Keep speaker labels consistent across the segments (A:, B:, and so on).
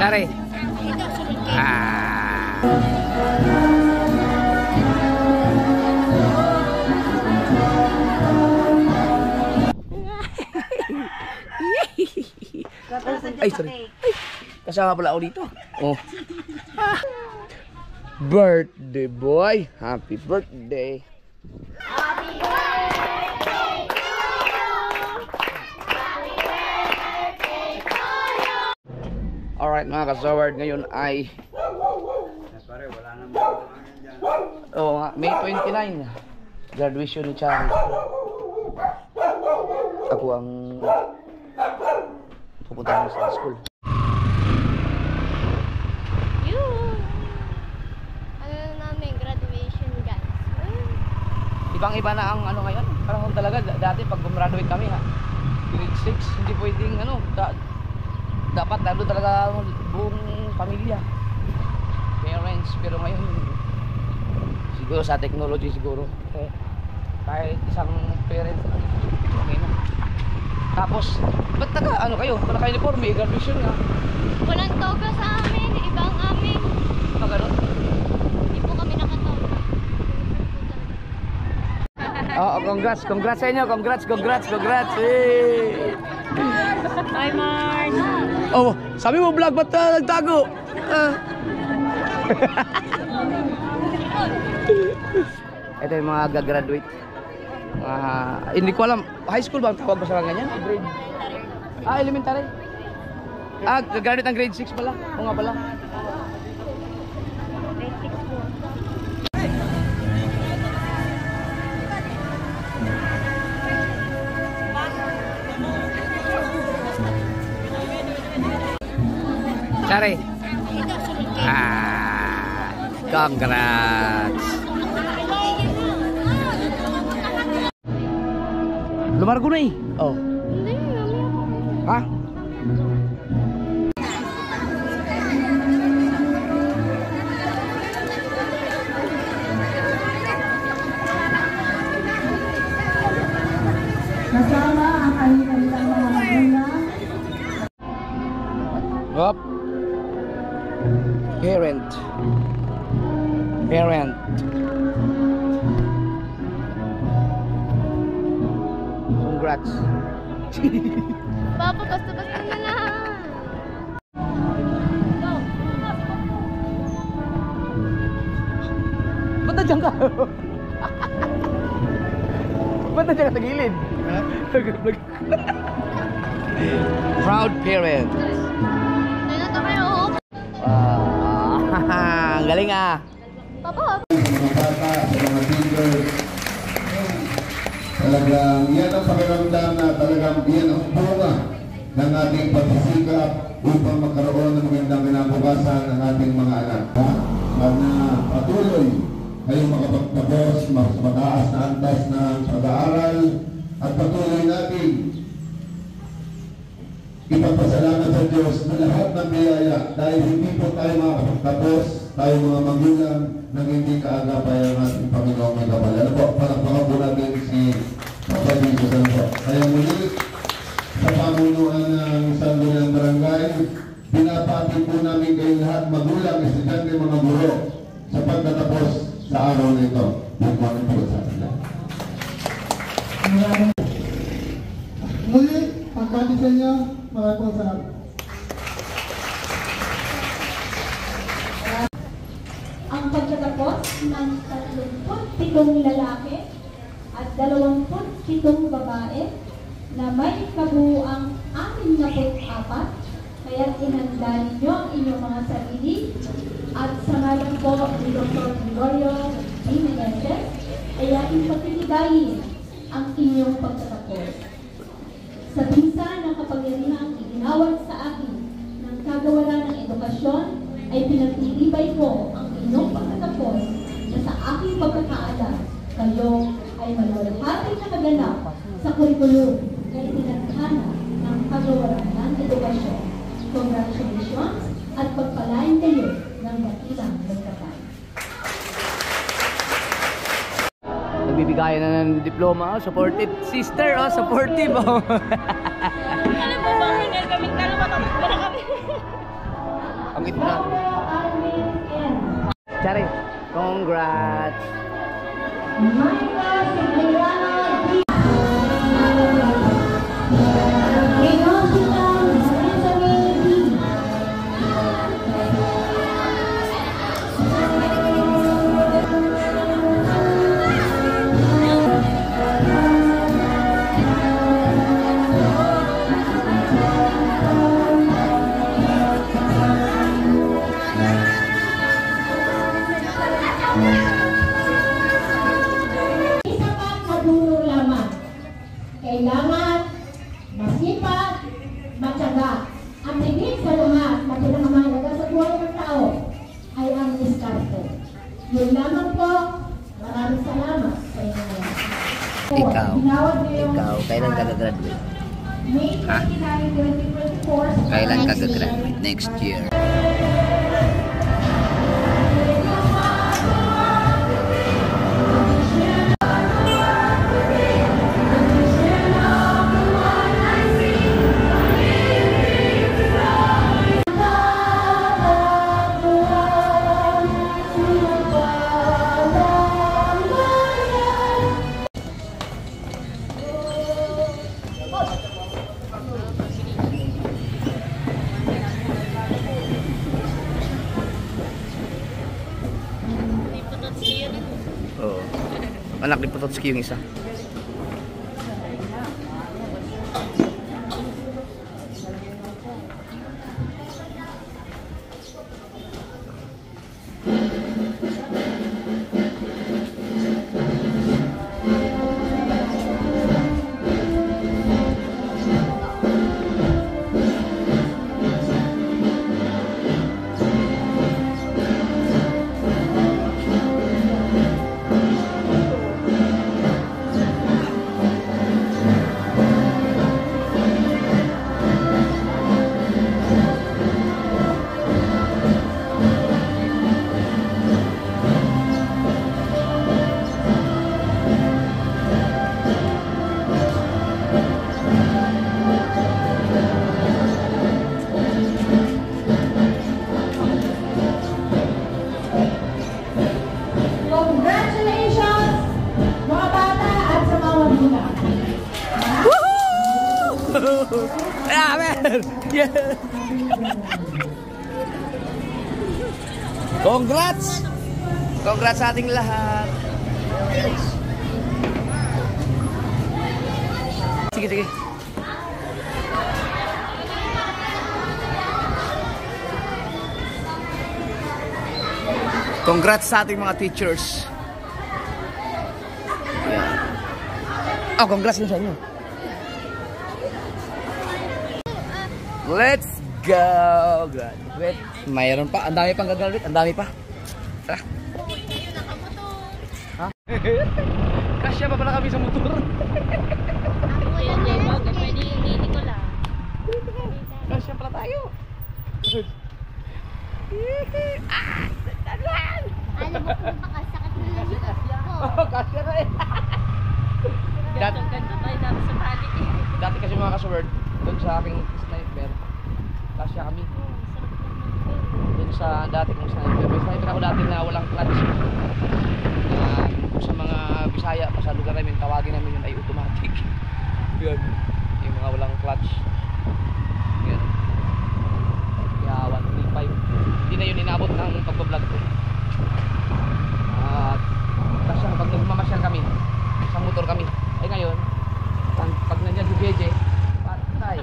A: Sorry. Ay, sorry. Kasama pala ako dito. Oh. Birthday boy. Happy birthday. Happy birthday to you. Alright mga kasaward, ngayon ay May 29. Graduation ni Charlie. Ako ang pupunta sa school. Ibang-iba na ang ano ngayon. Parang talaga dati pag gumraduate kami grade 6, hindi pwedeng dapat nandun talaga buong pamilya, parents. Pero ngayon siguro sa technology siguro kahit isang parent okay na. Tapos ba't ano kayo? Wala kayo uniform, may graduation nga.
B: Walang toga sa amin, ibang amin.
A: Magano'n? Oh, congrats sa inyo. Congrats. Hey.
B: Hi, Mars.
A: Oh, sabi mo vlog, ba't nagtago? Ito yung mga gagraduate. Hindi ko alam, high school ba ang tawag ba sa ganyan? Grade? Elementary. Gagraduate ang grade 6 pala. O nga pala. Sorry. Congrats. Lumargo na eh. Oh. Ha?
C: Nasama ang kanilang mga magulang.
A: Up. Parent. Congrats.
B: Papa, basta-basta na lang.
A: Ba't nandiyan ka? Ba't nandiyan ka sa gilid? Proud parent. Ang galing
B: Papa.
D: Mga bata, sa mga teachers, talagang yan ang pakiramdam na talagang yan ang bunga ng ating pagsisikap upang magkaroon ng magandang kinabukasan ng ating mga anak. Sana patuloy kayong makapagtapos, mas mataas na antas ng pag-aaral at patuloy natin ipagpasalamat sa Diyos na lahat ng biyaya dahil hindi po tayo makakapagtapos, tayo mga magulang nang hindi kaagapay ang ating Panginoong may kapal. Ano po, palakpakan po natin si Papa Jesus. Ano po? Kaya muli, sa pamunuan ng Sangguniang Barangay, pinapati po namin kayo lahat magulang, estudyante, mga guro sa pagtatapos sa araw na ito. Good morning po sa atin.
C: Muli, pagkati sa inyo, maraming salamat.
E: Ang pagtatapos ng 37 lalaki at 27 babae na may kabuuang 64, kaya inanda ninyo ang inyong mga sarili at sa ngalan po ni Dr. Gregorio G. Menendez, kaya ipagtitigayin ang inyong pagtatapos. Sa bisa ng kapangyarihang iginawad sa akin ng kagawaran ng edukasyon, ay pinagtitibay ko ang inyong pagtatapos na sa aking pagkakaalam, kayo ay malulhating nakaganap sa kurikulum na itinadhana ng kagawaran ng edukasyon. Congratulations at pagpalain kayo ng dakilang pagkakay.
A: Nagbibigay na ng diploma, supportive sister, supportive.
B: Alam mo ba, kami talo matapos na kami.
A: Charing, congrats.
E: Kailangan masipag, matyaga, at higit sa lahat na pinakamahalaga sa buhay ng tao ay ang diskarte. Yun lamang po. Maraming salamat sa inyo.
A: Ikaw, kailan ka gagraduate?
E: May 29, 2024.
A: Kailan ka gagraduate? Next year. Oo. Anak ni Pototski yung isa.
E: Congratulations, mga bata at sa mga magulang.
A: Yeah, man! Yeah! Congrats! Congrats sa ating lahat! Sige, sige. Congrats sa ating mga teachers. Yeah. Oh, congrats din sa inyo. Let's go! Graduate. Mayroon pa. Ang dami pang gagraduate. Ang dami pa. Tara. Ha? Kasya pa pala kami sa motor. Kasya pala tayo.
B: Alam mo kung makasakit na lang yung ako.
A: Oh, kasya na eh. Dati kasi mga kasword, doon sa aking sniper, kasya kami. Doon sa dati kong sniper. May sniper ako dati na walang clutch. Sa mga Bisaya, sa lugar namin, tawagin namin yun ay automatic. Yun. Yung mga walang clutch. Yun. Kaya 135. Hindi na yun inabot ng pagbablog ko. At kasi pag nagmamasyal kami, sa motor kami. Ay ngayon, pag nandiyan si Beje, patay.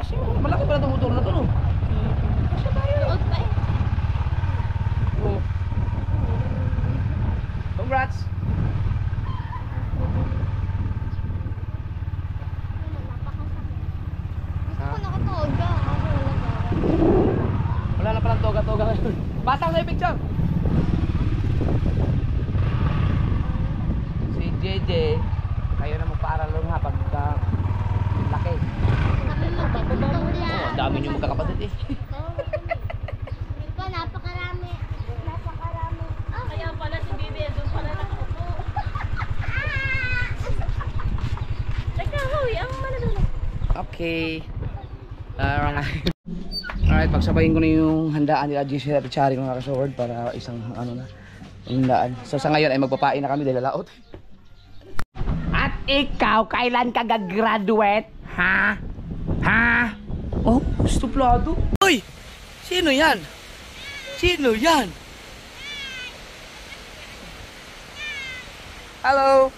A: Kasi malaki pala itong motor na ito, no? Kasi tayo.
B: Tuog pa eh.
A: Oh. Congrats!
B: Gusto ko nakatoga. Ako wala ka.
A: Wala na palang toga-toga ngayon. Batang na yung picture! Si JJ, kayo na magpaaral lang ha pagka laki.
B: Kami magpapatula.
A: Oh, dami nyo magkakapatid eh.
B: Ito, napakarami. Napakarami. Kaya pala si Bibi, doon pala nakaupo. Teka, Howie, ang malalala.
A: Okay. Alright Alright, pagsabayin ko na yung handaan nila GC at Chari mga kasword para isang ano na handaan. So sa ngayon ay magpapain na kami dahil lalaot. At ikaw, kailan ka gagraduate? Ha? Ha? Oh, stuplado. Uy! Sino yan? Sino yan? Hello?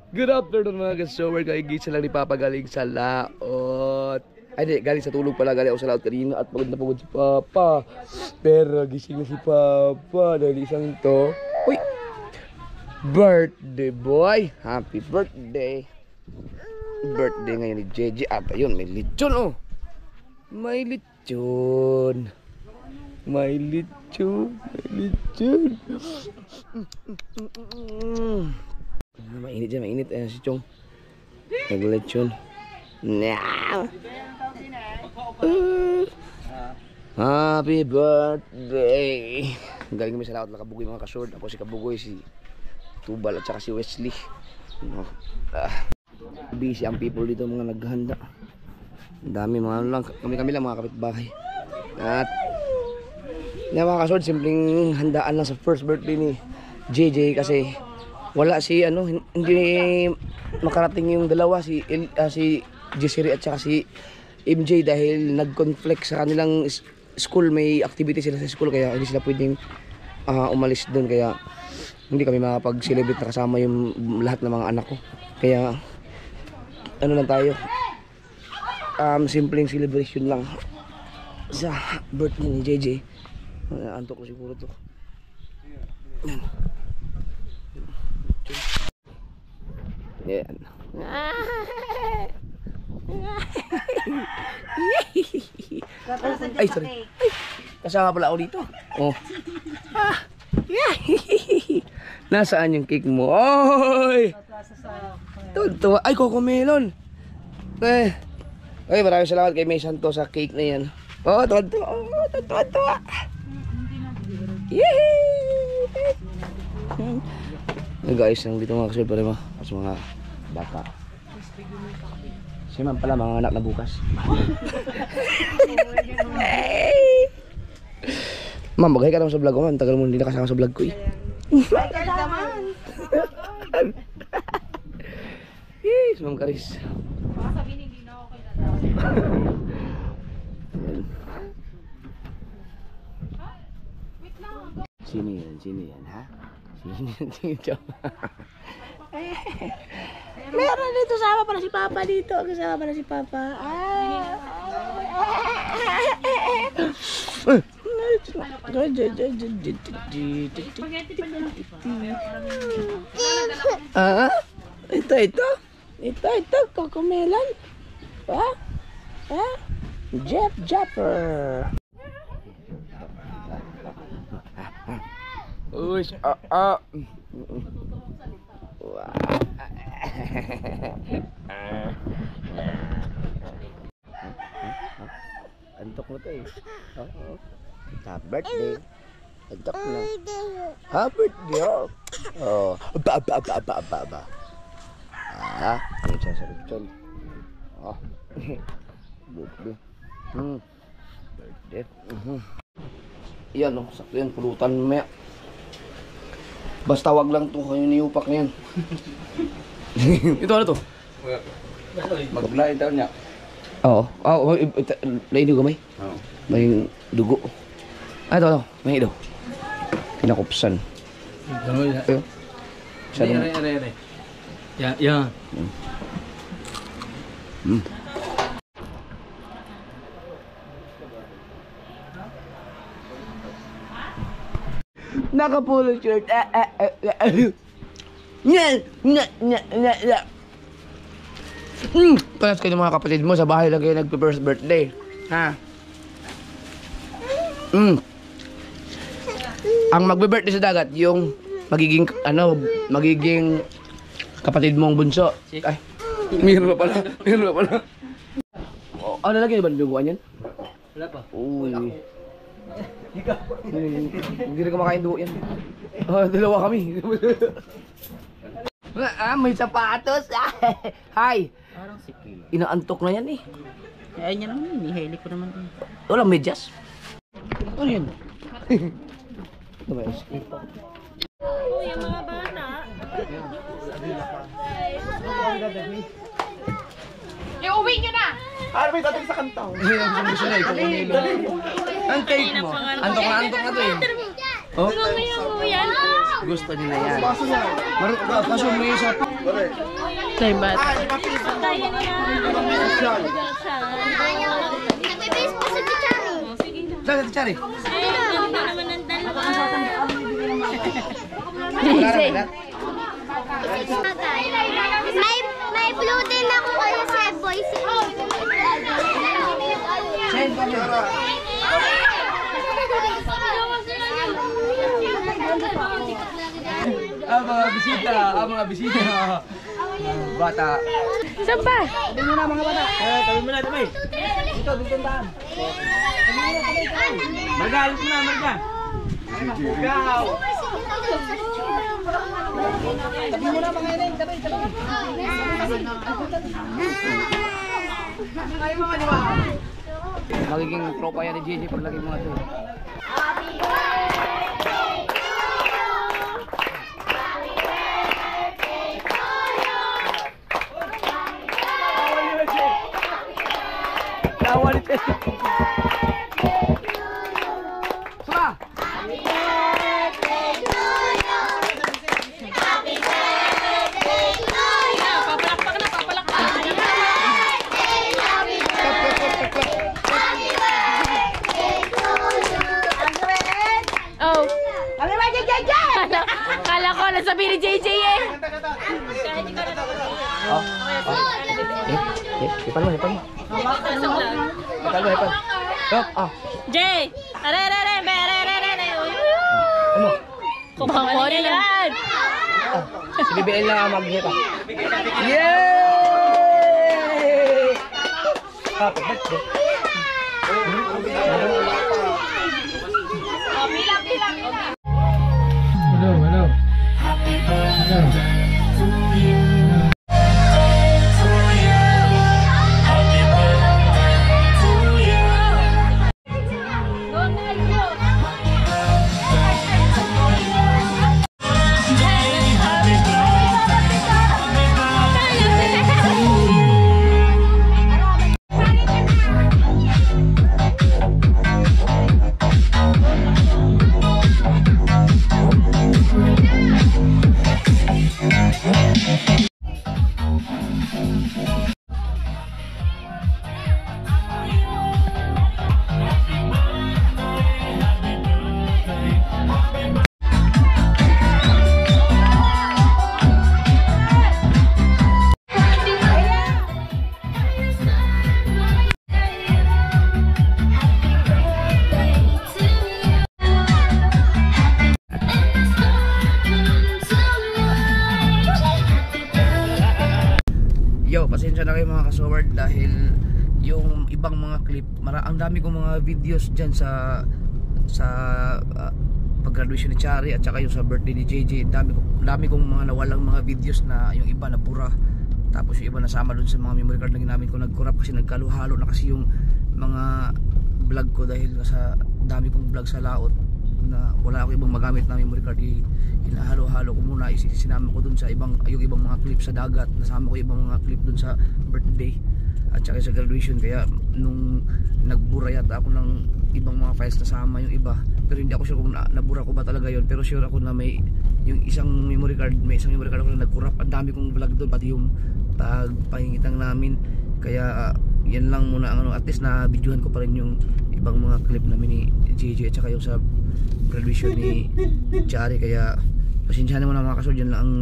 A: Good afternoon mga ka-shower. Kaigisa lang ni Papa galing sa laot. Ay di, galing sa tulog pala. Galing ako sa laot kanina at pagod na pagod si Papa. Pero gising na si Papa dahil isang to. Uy! Birthday boy! Happy birthday! Birthday ngayon ni JJ. At ayun, may lechon oh! May lechon! May lechon! May lechon! Mainit dyan, mainit. Ayan si Chong. Nag-lechon. Happy birthday! Galing kami sa laot na Kabugoy mga ka-short. Ako si Kabugoy, si Tubal at saka si Wesley. Busy ang people dito mga naghanda. Ang dami mga ano lang. Kami lang mga kapitbahay. At mga ka-short, simpleng handaan lang sa first birthday ni JJ kasi wala si ano, hindi makarating yung dalawa si Jessary at saka si MJ dahil nag-conflict sa kanilang school. May activity sila sa school kaya hindi sila pwedeng umalis doon, kaya hindi kami makapag-celebrate na kasama yung lahat ng mga anak ko. Kaya ano lang tayo, simpleng celebration lang sa birthday ni JJ. Antok ko siguro to. Yan. Yan. Ay, sorry. Ay, kasama pala ako dito. Oh. Nasaan yung cake mo? Oy! Tuwa. Ay, Cocomelon. Ay, maraming salamat kay May Santo sa cake na yan. Oh, tuwa. Oh, tuwa. Yehey! Guys, ang dito mga kasil pa rin mga bata. Si ma'am pala, mga anak na bukas. Ma'am, bagay ka naman sa vlog ko, ma'am. Tagal mo hindi nakasama sa vlog ko eh.
B: Ay, naman.
A: Yes, Ma'am Karis.
B: Baka sabihin hindi na ako kailan.
A: Sino yan, ha? Sino yan?
B: Meron dito, sama pala si Papa dito. Kasama pala si Papa.
A: Ito, Cocomelon. Japper. Uy, antok mo to eh. Happy birthday. Antok na. Happy birthday. Oh. Ba. Ini saya serupcon. Oh. Birthday. Birthday. Yan oh, sakto yan, pulutan mamaya. Basta wag lang to yung niupak na yan. Ito ano to?
F: Maglain taon niya.
A: Oo. Lain dugo may?
F: Oo.
A: May dugo. Ito. May ito. Kinakupsan.
F: Ano yan?
A: Ito.
F: Yan. Yan.
A: Naka-polo shirt. Panas kayo ng mga kapatid mo, sa bahay lang kayo nagpe-first birthday. Ha? Ang magbe-birthday sa dagat, yung magiging kapatid mong bunso. Ay, mayroon pa pala. Oh, ano lagi ba duguan yan?
F: Wala pa.
A: Uy. Hindi na kumakain doon yan. Oh, dalawa kami. May sapatos. Hi.
G: Parang sikil.
A: Inaantok na yan eh.
G: Kaya niya naman, hihili ko naman.
A: Walang medyas. Ano yun? Ano ba yun?
B: Oh, yung mga bata. Iuwi nyo na!
A: Gusto na ikaw kumilo. Ang cake mo. Antok na to eh. Oh?
B: Mamaya mo yan.
A: Gusto nila yan. Kaso may isa pa.
B: Tayo ba? Tayo niya. Nagbe-base pa sa Tichari. Sige na.
A: Saan si Chari?
B: Ganda naman ng dalawa. May blue din ako kayo sa boys.
A: Send pa niya. Mga bisita. Bata.
B: Saan ba?
F: Tabi mo na, tabi.
A: Dito ang daan.
F: Marga, alis mo na, Marga.
A: Ikaw. Tabi mo na mga inay. Tabi. Magiging tropa yan ni Gigi pag lagi mga to. Tawa ni Tess. Suma!
B: Papalakpak na, papalakpak. Oh. Ano ba, JJ? Kala ko, nasabi ni JJ eh.
A: Oh. Ipan mo. Ipan mo. Oh.
B: Jay! Are.
A: Ano?
B: Kumakawa na yan!
A: Si BBL na mag-hita. Yay! Happy birthday. Ano? Pasensya na kayo mga kasoward dahil yung ibang mga clip, ang dami kong mga videos dyan sa pag-graduation ni Chari at saka yung sa birthday ni JJ. Dami kong mga nawalang mga videos na yung iba nabura, tapos yung iba nasama dun sa mga memory card na ginamit ko. Nag-corrupt kasi, nagkaluhalo na kasi yung mga vlog ko dahil sa dami kong vlog sa laot na wala ako ibang magamit na memory card. Hinahalo-halo ko muna, sinama ko dun sa yung ibang mga clip sa dagat, nasama ko yung ibang mga clip dun sa birthday at saka sa graduation. Kaya nung nagbura yata ako ng ibang mga files, nasama yung iba, pero hindi ako sure kung nabura ko ba talaga yon. Pero sure ako na may isang memory card ako na nag-corrupt. Ang dami kong vlog doon, pati yung pagpahingitang namin. Kaya yan lang muna ang at least na videohan ko pa rin yung ibang mga clip namin ni JJ at saka yung sa graduation ni Chari. Kaya pasensyahan mo na mga kasod, yan lang ang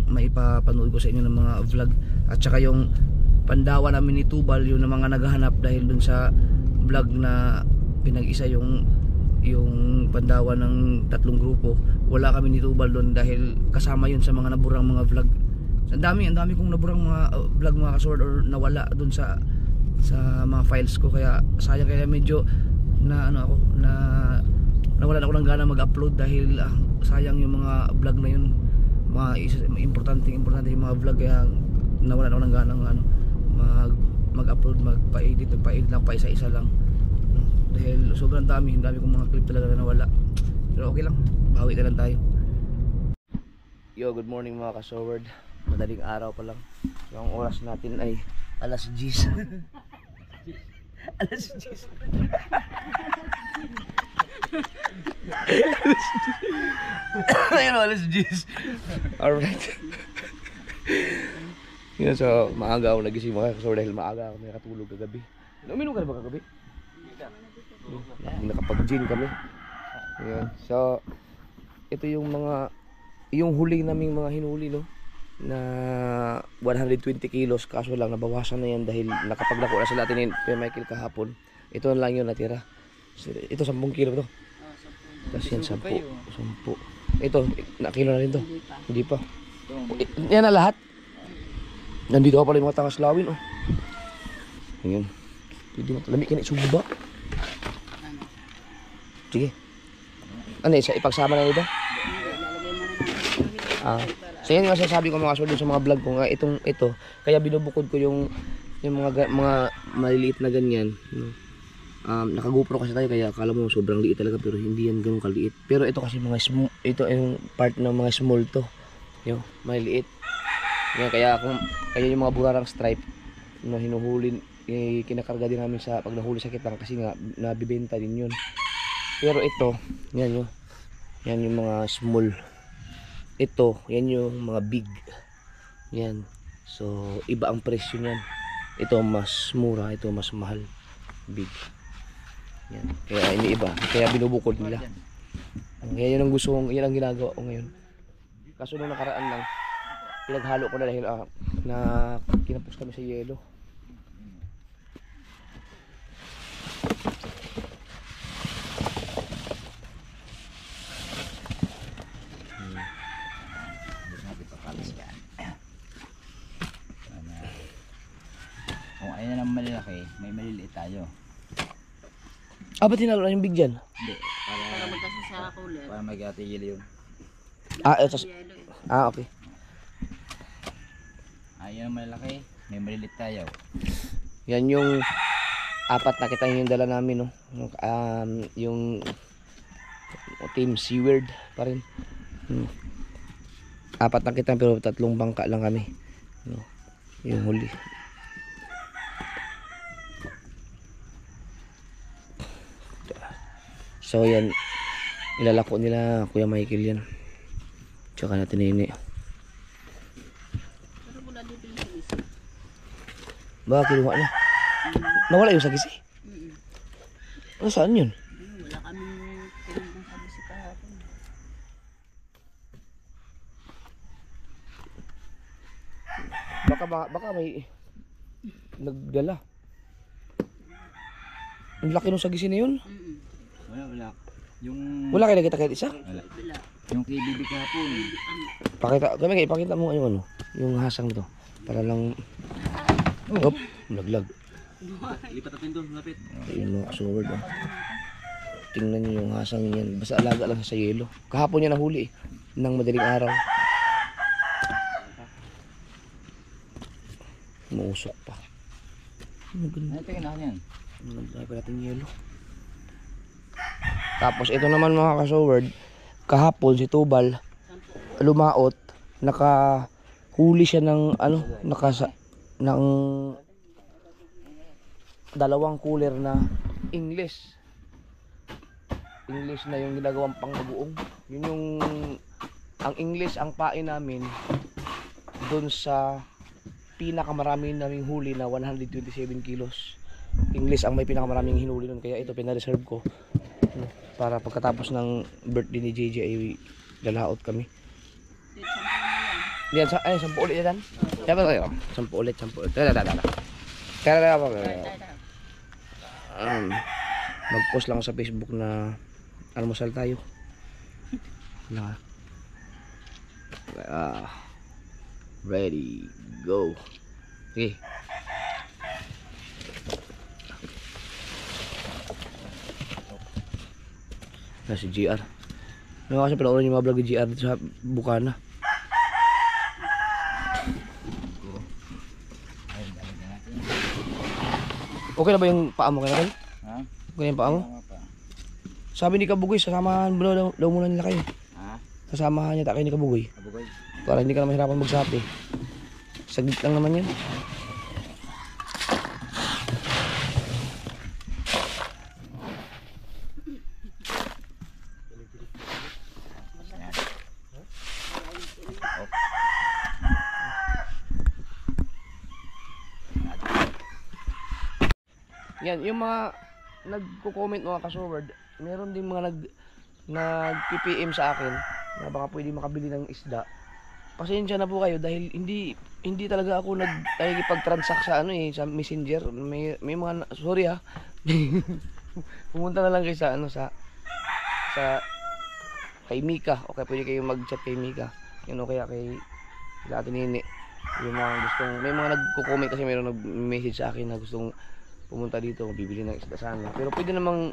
A: maipapanood ko sa inyo ng mga vlog. At saka yung Pandawa namin ni Tubal, yung mga naghahanap dahil dun sa vlog na pinag-isa yung Pandawa ng 3 grupo. Wala kami ni Tubal doon dahil kasama yun sa mga naburang mga vlog. Ang dami kong naburang mga vlog mga kasod or nawala dun sa sa mga files ko, kaya sayang, kaya medyo na ano ako na nawalan ako ng gana mag-upload dahil sayang yung mga vlog na yun, mga importante yung mga vlog, kaya nawalan ako ng gana ano, mag-upload, magpa-edit lang pa isa-isa lang, no? Dahil sobrang dami kong mga clip talaga na nawala, pero okay lang, bawi na lang tayo. Yo, good morning mga ka-Soward. Madaling araw pa lang. So, ang oras natin ay alas 10. Alas 10. Ayun, alas 10. Alright. Yun, so maaga ako nagising mga ka-Soward dahil maaga ako nakatulog kagabi. Uminom ka na ba kagabi? Hindi, nakapag-gym kami. Yun. So, ito yung huli naming mga hinuli, no, na 120 kilos, kaso lang nabawasan na yan dahil nakapaglako na sila natin kay Michael kahapon. Ito na lang yun natira. Ito 10 kilo to. Tapos yan 10. Ito, nakilo na rin to. Hindi pa. Yan na lahat. Nandito pa pala yung mga tangaslawin, oh. Ayun. Pwede mo talami ka na isuba. Sige. Ano, ipagsama na nito? So yan yung sasabi ko mga solid sa mga vlog ko nga, ito kaya binubukod ko yung mga maliliit na ganyan, no? Naka-GoPro kasi tayo, kaya akala mo sobrang liit talaga, pero hindi yan ganun kaliit. Pero ito kasi ito yung part ng mga small to, yung maliliit. Yan, kaya yung mga burarang stripe na hinuhuli, kinakarga din namin sa pag nahuli sa kitang, kasi nga nabibenta din yun. Pero ito, yan yung mga small. Ito, yan yung mga big. Yan. So, iba ang presyo niyan. Ito mas mura, ito mas mahal. Big. Yan. Kaya iniiba. Kaya binubukod nila. Kaya yun ang gusto kong, yan ang ginagawa ko ngayon. Kaso nung nakaraan lang, pinaghalo ko na dahil na kinapos kami sa yelo.
G: Kung ayun na malaki, may maliliit tayo.
A: Ba't tinalo na yung big dyan?
G: Hindi, para magkasa sa cooler. Para mag-atigil yun.
A: Okay.
G: Ayun ang malaki, may maliliit tayo.
A: Yan yung apat na kita yung dala namin, no? Yung team Seaward pa rin. Apat na kita pero 3 bangka lang kami, no? Yung huli. So yan, ilalako nila Kuya Michael yan. Tsaka natin nini. Baka kinuha na. Nawala yung sagisi? Ano, saan yun?
B: Wala kaming tinundang sagisi kahapon.
A: Baka may nagdala. Ang laki ng sagisi na yun.
G: Wala.
A: Wala kayo nakita kahit isa?
G: Wala. Yung kay Bibi kahapon.
A: Ipakita mo yung yung hasang nito. Para lang. Hop, laglag.
F: Lipat natin doon, lapit.
A: Ayun mga ka-Soward, oh. Tingnan nyo yung hasang yan. Basta alaga lang sa yelo. Kahapon yan nahuli ng madaling araw. Muusok pa.
G: Ano ito kinahan yan?
A: Nagdala pa natin yelo. Tapos ito naman mga ka-Soward, kahapon si Tubal lumaot, nakahuli siya ng ng 2 cooler na English na yung ginagawang pangbagoong. Yun yung ang English ang pain namin doon sa pinakamarami naming huli na 127 kilos. English ang may pinakamaraming hinuli nun, kaya ito pina-reserve ko para pagkatapos ng birthday ni JJ ay lalaot kami. Yan, 10 ulit yan. Kaya ba tayo? 10 ulit. Kaya mag-post lang sa Facebook na almusal tayo. Ready, go. Okay. Na si GR. Ano kasi panoorin yung mga vlog ni GR dito sa Bukana. Okay na ba yung paa mo kaya?
G: Ha?
A: Okay na yung paa mo?
G: Tama pa.
A: Sabi ni Kabugoy, sasamahan mo daw muna nila kayo.
G: Ha?
A: Sasamahan niya kayo ni Kabugoy.
G: Kabugoy.
A: Para hindi ka na mahirapan magsapi. Saglit lang naman yun. Yan, yung mga nagko-comment mga ka-sword, meron din mga nag-PPM sa akin na baka pwede makabili ng isda. Pasensya na po kayo dahil hindi talaga ako nagkikipag-transact sa sa Messenger. May mga sorry ha. Pumunta na lang kayo sa kay Mika. Okay, pwede kayong mag-chat kay Mika. Yun o kaya kay sa atin Nini. Yung mga may mga nagko-comment kasi meron nag-message sa akin na gustong pumunta dito, bibili ng isda sana. Pero pwede naman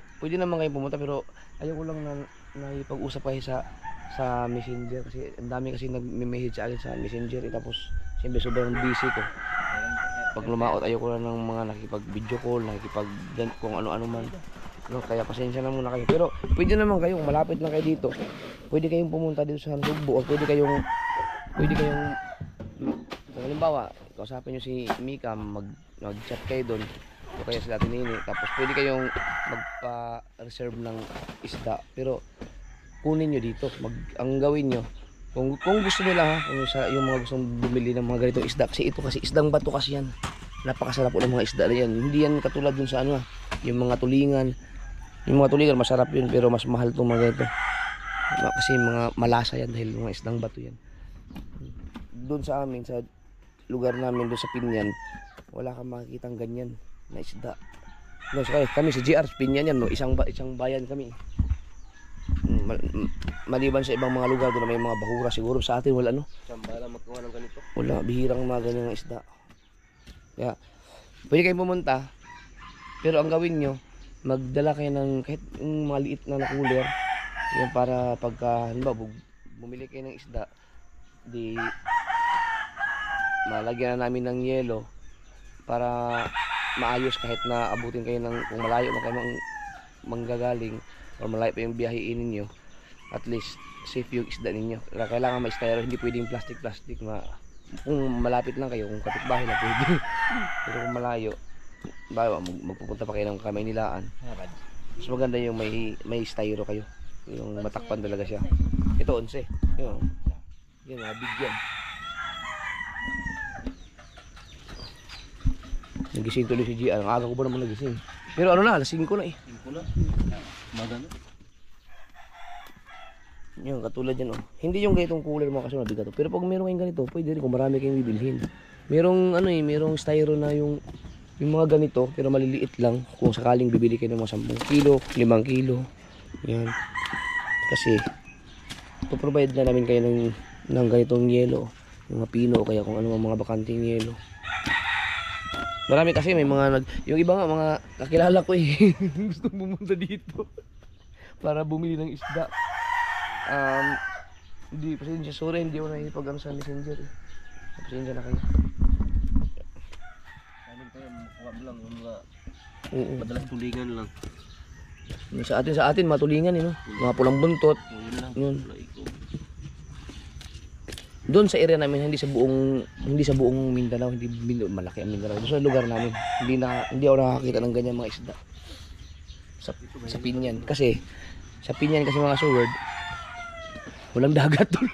A: kayo pumunta, pero ayoko lang na ipag-usap kayo sa Messenger kasi ang dami kasi nag-message sa akin sa Messenger tapos siyempre sobrang busy ko. Pag lumaot ayoko lang ng mga nakikipag-video call, kung ano-ano man. No, kaya pasensya na muna kayo. Pero pwede naman kayo, malapit lang kayo dito. Pwede kayong pumunta dito sa Sugbo o pwede kayong halimbawa, kausapin niyo si Mika, mag-chat kayo doon. O kaya sila Tinini, tapos pwede kayong magpa-reserve ng isda, pero kunin nyo dito. Ang gawin nyo, kung gusto nila ha, kung yung mga gustong bumili ng mga ganitong isda, kasi ito kasi isdang bato kasi yan, napakasarap po ng mga isda na yan. Hindi yan katulad dun sa yung mga tulingan. Yung mga tulingan masarap yun, pero mas mahal itong mga ganito kasi mga malasa yan dahil mga isdang bato yan. Doon sa amin, sa lugar namin doon sa Pinyan, wala kang makikitang ganyan na isda. No, so kami sa GR Pinyan yan, no, isang bayan kami. Maliban sa ibang mga lugar doon na may mga bahura, siguro sa atin wala
F: Isang bayan lang magkuha ng ganito.
A: wala, bihirang mga ganyang isda. Kaya pwede kayong pumunta, pero ang gawin nyo, magdala kayo ng kahit yung mga liit na cooler, yung para pagka bumili kayo ng isda, di malagyan na namin ng yelo para maayos kahit na abutin kayo ng kung malayo na kayo manggagaling o malayo pa yung biyahiin ninyo, at least safe yung isda ninyo. Kailangan may styro, hindi pwedeng plastic. Kung malapit lang kayo, kung kapitbahay na pwede. Pero kung malayo, magpupunta pa kayo ng Kamaynilaan, mas maganda yung may styro kayo, yung matakpan talaga siya. Ito 11 yun bigyan. Nagising tuloy si GR. Ang aga ko pa naman nagising. Pero alas 5 na eh.
F: 5 na. Magano.
A: Yung katulad yan Hindi yung ganitong cooler mga kasi mabigat pero pag meron kayong ganito, pwede rin kung marami kayong bibilhin. Merong merong styro na yung mga ganito pero maliliit lang kung sakaling bibili kayo ng mga 10 kilo, 5 kilo. Yan. Kasi provide na namin kayo ng ganitong yelo, mga pino o kaya kung ano mga bakanting yelo. Marami kasi may mga yung iba nga mga kakilala ko gusto pumunta dito para bumili ng isda. Hindi pasensya, sorry hindi ako nakikipag sa Messenger pasensya na kayo.
F: Sabi tayo makuha mo lang yung mga madalas tulingan lang.
A: Sa atin matulingan mga pulang buntot.
F: Yun lang.
A: Yun. Doon sa area namin, hindi sa buong Mindanao, hindi malaki ang Mindanao. Doon sa lugar namin, hindi ako nakakita ng ganyan mga isda. Sa Pinyan. Kasi sa Pinyan kasi mga sword, walang dagat doon.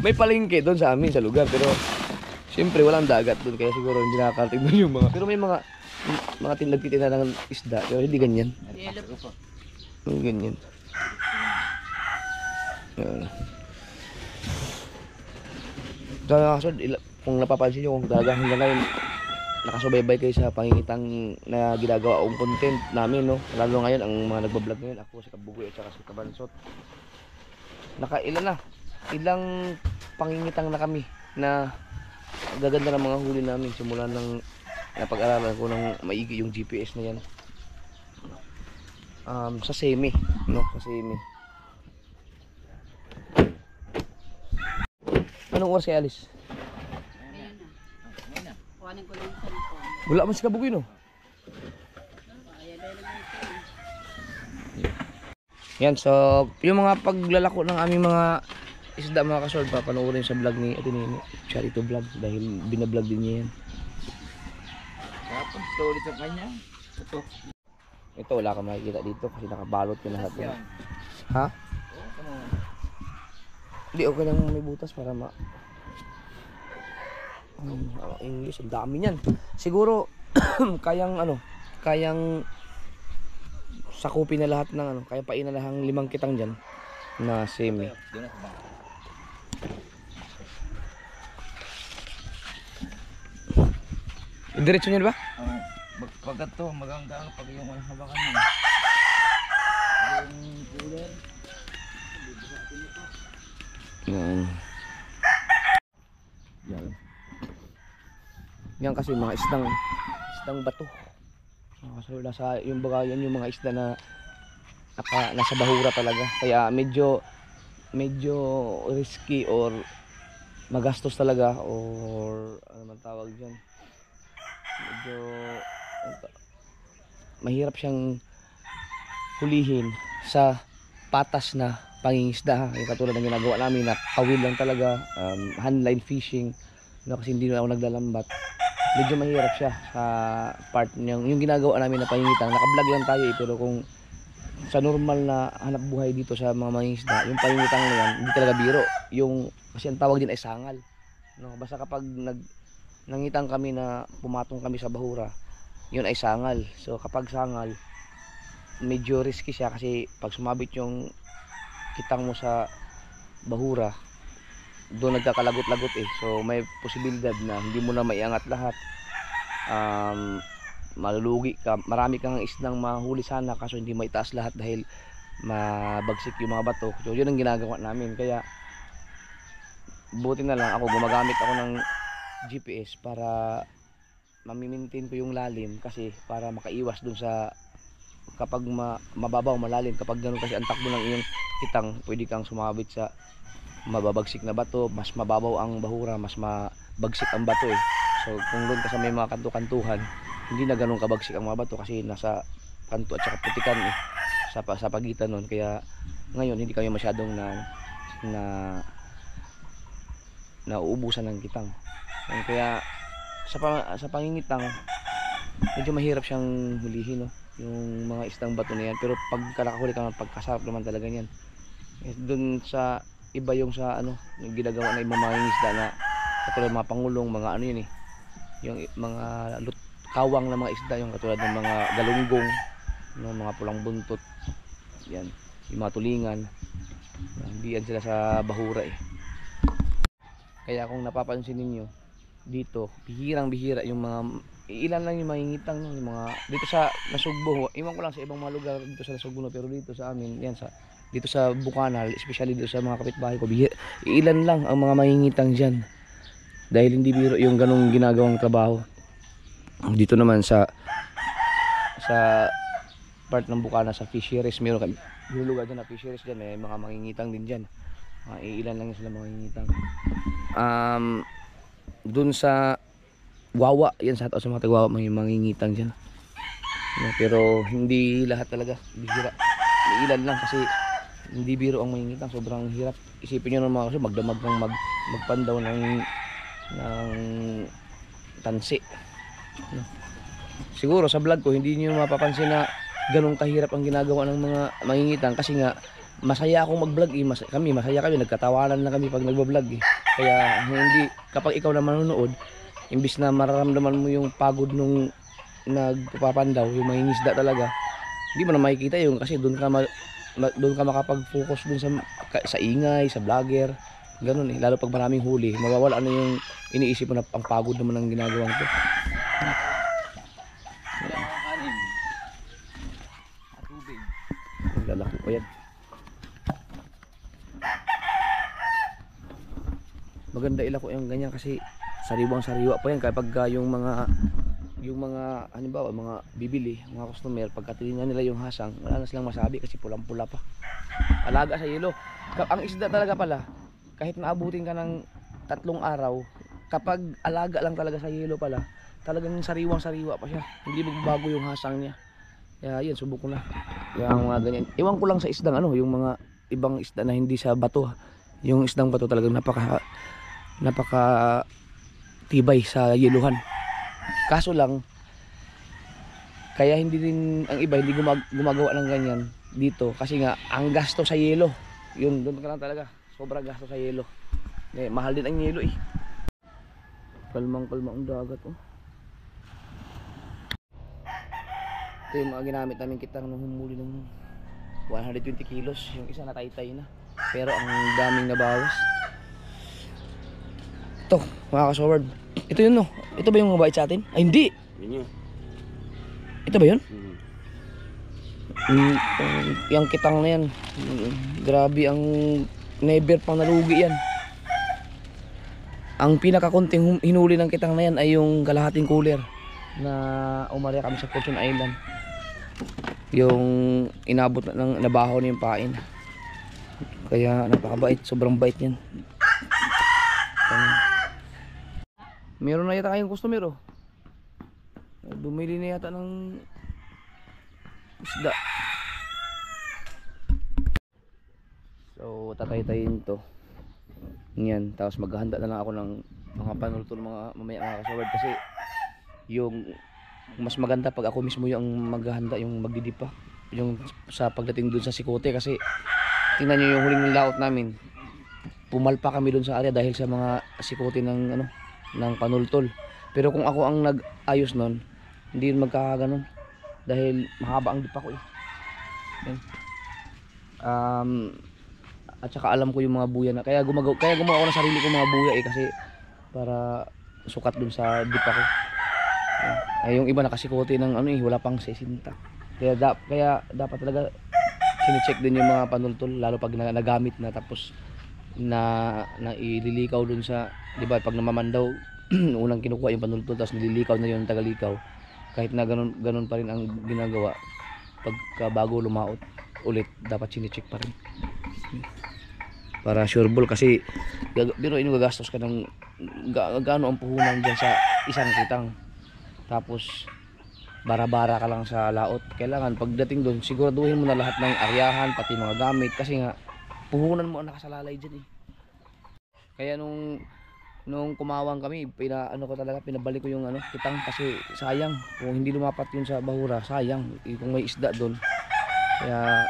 A: May palengke doon sa amin sa lugar, pero siyempre walang dagat doon kaya siguro hindi nakakarating doon yung mga. Pero may mga nagtitinda ng isda, pero hindi ganyan. Ganyan. Kung napapansin nyo, kung talaga hanggang ngayon nakasubaybay kayo sa pangingitang na ginagawa kong content namin, lalo ngayon ang mga nagbablog ngayon, ako si Kabugoy at saka si Kabansot, ilang pangingitang na kami na gaganda ng mga huli namin simula ng napag-aralan ko ng maigi yung GPS na yan. Sa semi, no? Sa semi. Anong oras kay Alice?
B: Kuhanin ko lang sa phone.
A: Wala man si Kabugoy, no? Yan, so yung mga paglalako ng aming mga isda mga kasord, papanoorin sa vlog ni Ate Nini, Charito Vlog, dahil binablog din niya yan.
G: Tapos ito ulit sa kanya.
A: Ito wala ka makikita dito kasi nakabalot yung lahat yan. Ha? Hindi, okay lang may butas para English, ang dami niyan. Siguro kayang sakupin na lahat ng kaya painalahang 5 kitang dyan na semi. Diretso niya ba?
G: Pagkat to, maganda pag yung habakan mo. Yung cooler.
A: Yan kasi mga isdang bato. So nasa yung baga yan yung mga isda na nasa bahura talaga. Kaya medyo risky or magastos talaga or ano man tawag diyan. Medyo mahirap siyang hulihin sa patas na pangingisda. Yung katulad ng ginagawa namin na kawil lang talaga, handline fishing, kasi hindi na ako naglalambat. Medyo mahirap siya sa part niyang yung ginagawa namin na pangingitan. Naka-vlog lang tayo pero kung sa normal na hanap buhay dito sa mga mangingisda, yung pangingitan na yan, hindi talaga biro. Kasi ang tawag din ay sangal. No, basta kapag nangitang kami na pumatong kami sa bahura, yun ay sangal. So kapag sangal, medyo risky siya kasi pag sumabit yung kitang mo sa bahura, doon nagkakalagot-lagot so may posibilidad na hindi mo na maiangat lahat, malulugi ka, marami kang isdang mahuli sana kaso hindi maitaas lahat dahil mabagsik yung mga bato. So yun ang ginagawa namin, kaya buti na lang ako gumagamit ako ng GPS para mamimintain ko yung lalim, kasi para makaiwas dun sa kapag mababaw, malalim, kapag gano'n kasi ang takbo ng iyong kitang, pwede kang sumabit sa mababagsik na bato, mas mababaw ang bahura, mas mabagsik ang bato So kung doon ka sa may mga kanto-kantuhan, hindi na gano'n kabagsik ang mga bato kasi nasa kanto at saka putikan sa pagitan nun. Kaya ngayon hindi kami masyadong nauubusan ng kitang. Kaya sa pangingitang medyo mahirap siyang hulihin, yung mga isdang bato na yan. Pero pag nakahuli ka, pagkasarap naman talaga yan. Doon sa iba yung sa yung ginagawa na ibang mga isda na katulad mga pangulong, mga yun yung mga kawang na mga isda, yung katulad ng mga galunggong, mga pulang buntot, yan, yung mga tulingan, hindi yan sila sa bahura Kaya kung napapansin ninyo dito, bihirang-bihira yung mga ilan lang yung mangingitang, yung mga dito sa Nasugbo. Iwan ko lang sa ibang mga lugar dito sa Nasugbo, pero dito sa amin yan dito sa Bukana, especially dito sa mga kapitbahay ko, ilan lang ang mga mangingitang dyan dahil hindi biro yung ganong ginagawang trabaho. Dito naman sa part ng Bukana, sa fisheries, meron kami lugar dyan na fisheries dyan, may mga mangingitang din dyan. Ilan lang sila mangingitang. Dun sa Wawa, yan sa mga Tagwawa, may mangingitang dyan. Pero hindi lahat talaga, bihira. Ilan lang kasi hindi biro ang mangingitang, sobrang hirap. Isipin nyo naman kasi magdamag ng magpandaw ng tansi. Siguro sa vlog ko hindi niyo mapapansin na ganun kahirap ang ginagawa ng mga mangingitang kasi nga masaya akong mag-vlog masaya kami, nagkatawanan lang kami pag nagba-vlog Kaya hindi, kapag ikaw na manonood, imbis na mararamdaman mo yung pagod nung nagpapandaw, yung mangingisda talaga, hindi mo na makikita yung kasi doon ka makapag-focus dun sa ingay, sa vlogger, ganun lalo pag maraming huli, mawawala yung iniisip mo na ang pagod naman ng ginagawa ko. Lalaki pa yan. Maganda ilako yung ganyan kasi sariwang-sariwa pa yan kapag yung mga halimbawa mga bibili, mga customer, pagka tinignan nila yung hasang, wala na silang masabi kasi pulang-pula pa. Alaga sa yelo. Ang isda talaga pala, kahit naabutin ka ng 3 araw, kapag alaga lang talaga sa yelo pala, talagang sariwang-sariwa pa siya. Hindi magbabago yung hasang niya. Kaya yan, subok ko na. Kaya mga ganyan. Iwan ko lang sa isdang yung mga ibang isda na hindi sa bato. Yung isdang bato talagang napaka tibay sa yeluhan. Kaso lang, kaya hindi rin ang iba hindi gumagawa ng ganyan dito kasi nga ang gasto sa yelo. Yun, doon ka lang talaga. Sobrang gasto sa yelo. Mahal din ang yelo eh. Kalmang-kalmang ang dagat oh. Ito yung mga ginamit namin kitang nung humuli ng 120 kilos. Yung isa natay-tay na. Pero ang daming nabawas. Ito, mga kasoward. Ito yun no. Ito ba yung mabait sa atin? Ay hindi.
F: Yun yun.
A: Ito ba yun? Yung kitang na yan. Grabe ang never pang nalugi yan. Ang pinakakunting hinuli ng kitang na yan ay yung kalahating cooler na umarya kami sa Fortune Island. Yung inabot ng nabaho na yung pain. Kaya napakabait, sobrang bait yan. Meron na yata kayong customer oh. Bumili na yata ng isda. So tatay-tayin to. Yan, tapos maghahanda na lang ako ng mga panultol mamaya mga kasawad kasi yung mas maganda pag ako mismo yung maghahanda, yung magdidipa yung sa pagdating dun sa Sikote kasi tingnan nyo yung huling laot namin, pumalpa kami dun sa area dahil sa mga Sikote ng ng panultol. Pero kung ako ang nag-ayos nun, hindi yun magkakaganon dahil mahaba ang dipa ko eh. Yan. At saka alam ko yung mga buya na kaya gumawa ako ng sarili kong mga buya eh kasi para sukat dun sa dipa ko. Ay yung iba nakasikote ng wala pang 60. Kaya dapat talaga sine-check din yung mga panultol lalo pag nagamit na tapos na ililikaw dun sa, di ba, pag namamandaw unang kinukuha yung panultol tapos nililikaw na yung tagalikaw. Kahit na ganun pa rin ang ginagawa, pagka bago lumaot ulit dapat sine-check pa rin para sure ball kasi biruin mo gagastos ka ng gaano ang puhunan dyan sa isang kitang tapos bara-bara ka lang sa laot. Kailangan pagdating doon siguraduhin mo na lahat ng aryahan pati mga gamit kasi nga puhunan mo ang nakasalalay dyan eh. Kaya nung kumawang kami pinabalik ko yung kitang kasi sayang kung hindi lumapat yun sa bahura, sayang kung may isda doon. Kaya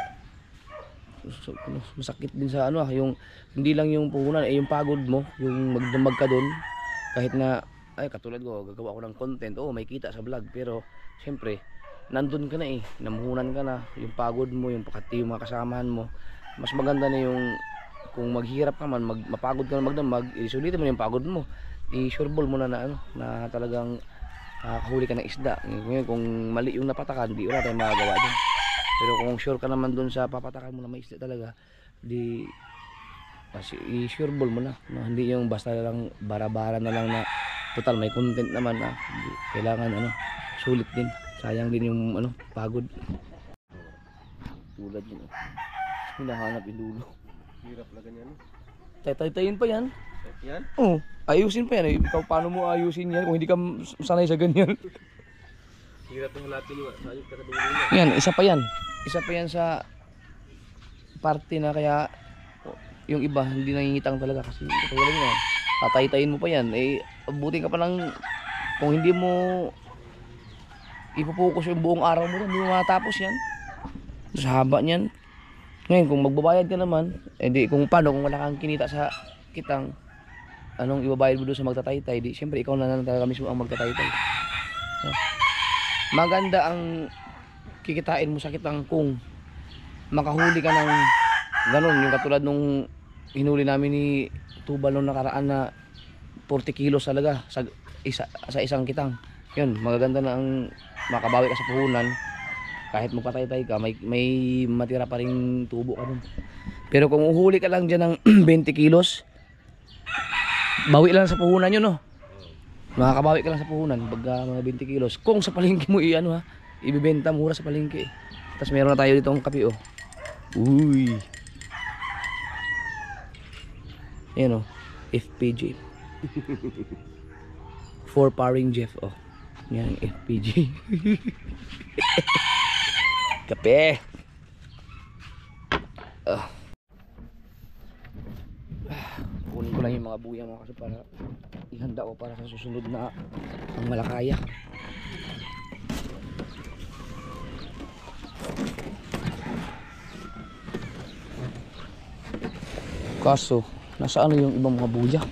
A: masakit din sa yung hindi lang yung puhunan yung pagod mo, yung magdamag ka doon kahit na katulad ko gagawa ko ng content, may kita sa vlog pero syempre nandun ka na namuhunan ka na, yung pagod mo, yung pakati yung mga kasamahan mo. Mas maganda na yung kung maghirap ka man, mapagod ka na magdamag, isulitin mo yung pagod mo, i-sureball mo na na talagang kahuli ka ng isda. Ngayon kung mali yung napatakan, di wala tayong magagawa dyan. Pero kung sure ka naman dun sa papatakan mo na may isda talaga, di i-sureball mo na, hindi yung basta lang bara-bara na lang na total may content naman kailangan sulit din, sayang din yung pagod. Tulad yun hinahanap yung dulo.
F: Hirap na ganyan.
A: Tay-tayin pa yan.
F: Yan?
A: Oo, ayusin pa yan. Ikaw paano mo ayusin yan kung hindi ka sanay sa ganyan?
F: Hirap na halatin mo. Sayang ka sa dulo na.
A: Yan, isa pa yan. Isa pa yan sa parte na kaya yung iba hindi nangingitang talaga kasi kaya lang tatay-tayin mo pa yan. Abutin ka pa lang kung hindi mo ipopokus yung buong araw mo, hindi mo matapos yan. Sa haba niyan. Ngayon kung magbabayad ka naman, kung paano kung wala kang kinita sa kitang, anong ibabayad mo doon sa magtataytay, siyempre ikaw na talaga mismo ang magtataytay. Maganda ang kikitain mo sa kitang kung makahuli ka ng ganun, yung katulad nung hinuli namin ni Tubal nung nakaraan na 40 kilos talaga sa isang kitang. Yun, magaganda na ang makabawi ka sa puhunan. Kahit magpatay-tay ka, may matira pa ring tubo ka dun. Pero kung uhuli ka lang dyan ng 20 kilos, bawi lang sa puhunan yun, no? Makakabawi ka lang sa puhunan pag mga 20 kilos. Kung sa palengke mo i-ano ha, ibibenta mura sa palengke. Tapos meron na tayo dito ang kape oh. Uy. Ayan oh, FPG. 4 paring Jeff oh. Yan ang FPG. Kape. Kunin ko lang yung mga buya mo kasi para ihanda ko para sa susunod na ang Malakaya. Kaso, nasaan yung ibang mga buya?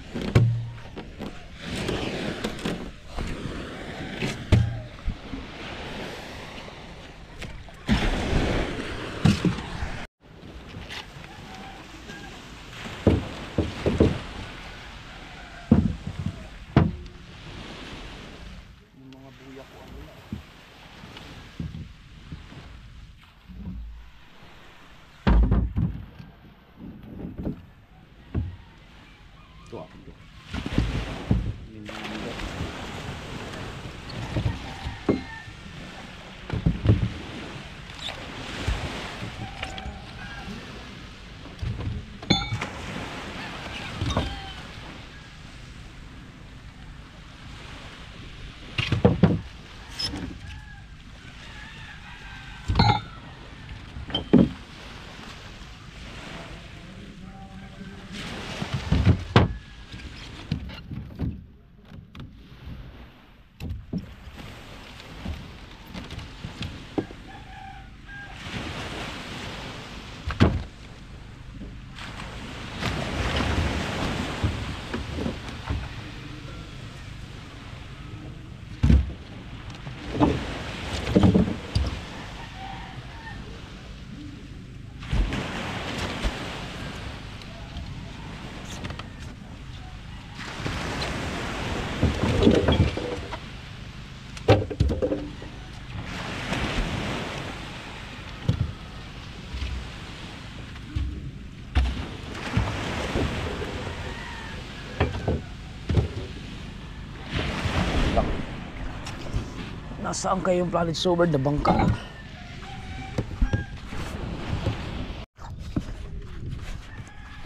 A: Nasaan kayo yung Planet Sober na bangka?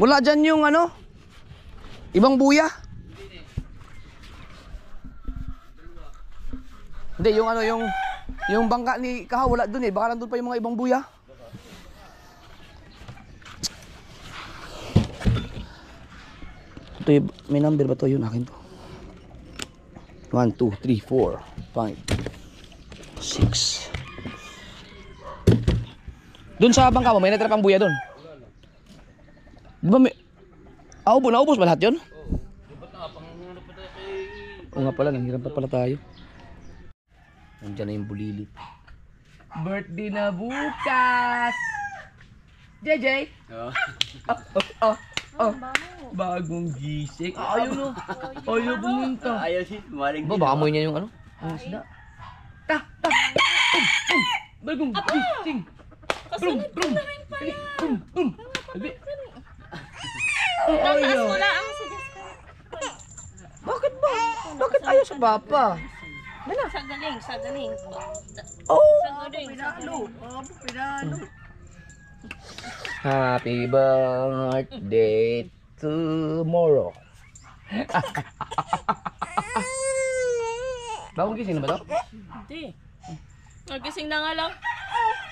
A: Wala dyan yung ano? Ibang buya? Hindi, yung ano, yung bangka ni Kaha, wala dun eh. Baka nandun pa yung mga ibang buya. Ito yung, may number ba to? Yun, akin to. 1, 2, 3, 4, 5, 6. Doon sa bangka mo, may natira pang buya doon. Di ba may... naubos ba lahat yun? Oo nga pala, nanghirap pa pala tayo. Nandiyan na yung bulilit. Birthday na bukas! JJ! Bagong gising. Ayun o. Ayaw pumunta.
G: Ayaw si maling
A: Baka amoy niya yung ano? Ang isda. Bagong gising.
B: Kasunod ko na rin pala.
A: Ayaw.
B: Wala ang suggest.
A: Bakit ba? Bakit ayaw sa papa?
B: Sa galing.
A: Oh!
B: Sa galing.
A: Happy birthday tomorrow. Bagong gising na ba to?
B: Hindi. Nagising na nga lang.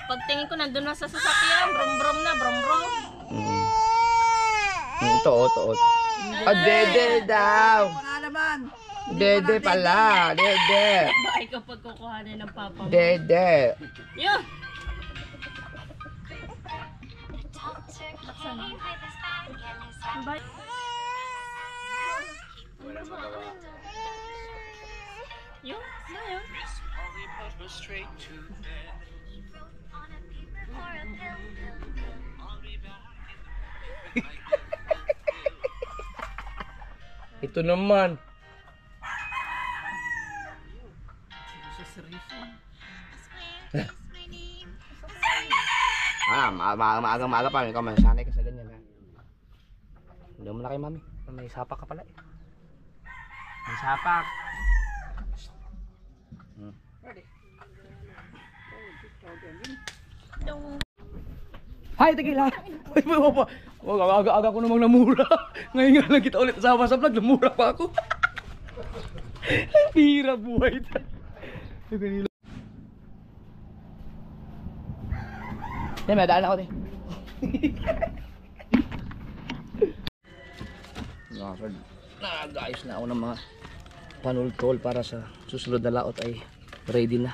B: Pagtingin ko nandun na sa sasakyan. Brom-brom na, brom-brom.
A: Ito. Dede daw. Dede pala. Dede.
B: Ba ikaw pagkukuhanin ng papa mo?
A: Dede.
B: Yun! Yun? Na yun?
A: Ito naman. Maaga pa. Ikaw masanay ka sa ganyan ha. Hindi mo na kay mami. May sapak ka pala eh. May sapak. Hi, tequila! Aga-aga ko namang namura. Ngayon nga lang kita ulit sama sa vlog, namura pa ako. Hirap buhay. Yan, may daan ako din. Nag-ayos na ako ng mga panultol para sa susunod na laot ay ready na.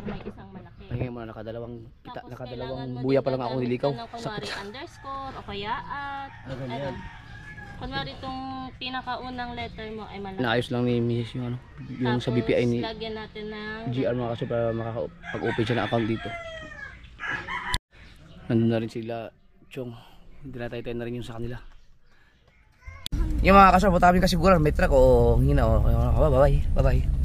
B: May isang malaki.
A: Ay, ngayon muna nakadalawang
B: Tapos
A: nakadalawang
B: kailangan mo
A: buya
B: din
A: pa lang ako nilikaw.
B: gagamitan ng kunwari underscore o kaya at ano. Kunwari itong pinakaunang letter mo ay malaki.
A: Naayos lang ni Mrs. yung ano, yung sa BPI ni
B: Tapos lagyan natin ng
A: GR mga kaso para makakapag-open siya ng account dito. Nandun na rin sila, Chong. Hindi na tayo na rin yung sa kanila. Yung mga kaso, butami kasiguran, may truck o hina o. Bye-bye. Bye-bye.